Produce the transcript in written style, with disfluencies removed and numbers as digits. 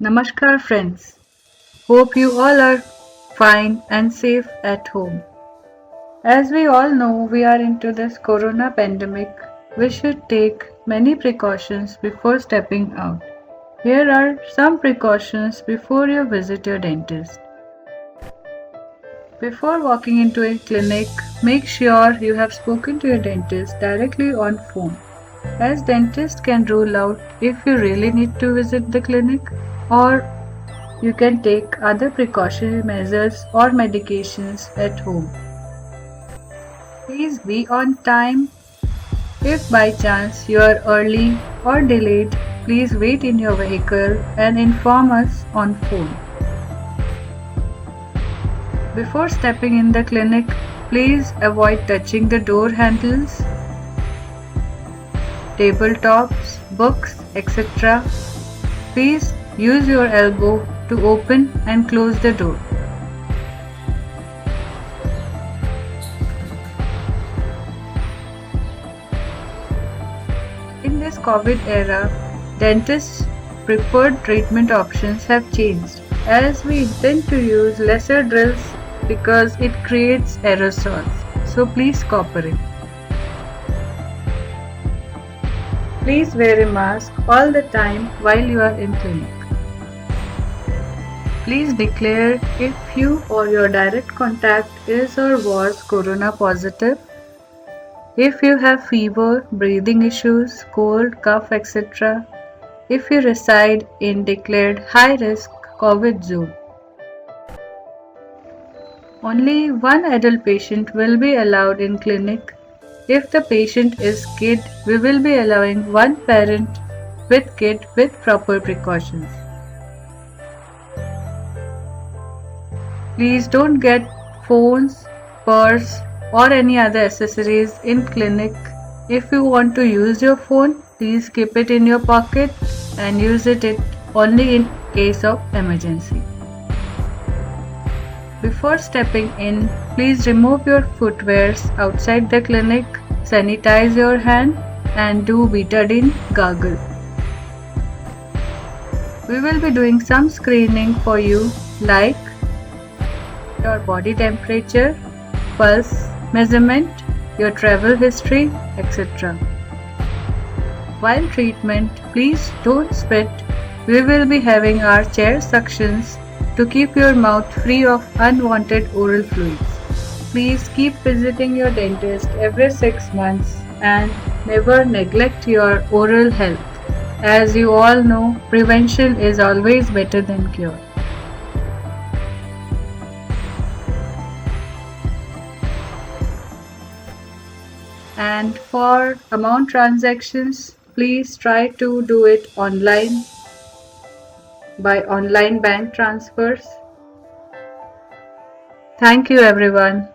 Namaskar friends. Hope you all are fine and safe at home. As we all know, we are into this corona pandemic. We should take many precautions before stepping out. Here are some precautions before you visit your dentist. Before walking into a clinic, make sure you have spoken to your dentist directly on phone, as dentists can rule out if you really need to visit the clinic, or you can take other precautionary measures or medications at home. Please be on time. If by chance you are early or delayed, please wait in your vehicle and inform us on phone. Before stepping in the clinic, please avoid touching the door handles, tabletops, books, etc. Please use your elbow to open and close the door. In this COVID era, dentists' preferred treatment options have changed, as we intend to use lesser drills because it creates aerosols. So please cooperate. Please wear a mask all the time while you are in clinic. Please declare if you or your direct contact is or was corona positive. If you have fever, breathing issues, cold, cough, etc. If you reside in declared high-risk COVID zone. Only one adult patient will be allowed in clinic. If the patient is kid, we will be allowing one parent with kid with proper precautions. Please don't get phones, purse or any other accessories in clinic. If you want to use your phone, please keep it in your pocket and use it only in case of emergency. Before stepping in, please remove your footwears outside the clinic, sanitize your hand and do betadine gargle. We will be doing some screening for you like your body temperature, pulse measurement, your travel history, etc. While treatment, please don't spit. We will be having our chair suctions to keep your mouth free of unwanted oral fluids. Please keep visiting your dentist every 6 months and never neglect your oral health. As you all know, prevention is always better than cure. And for amount transactions, please try to do it online by online bank transfers. Thank you everyone.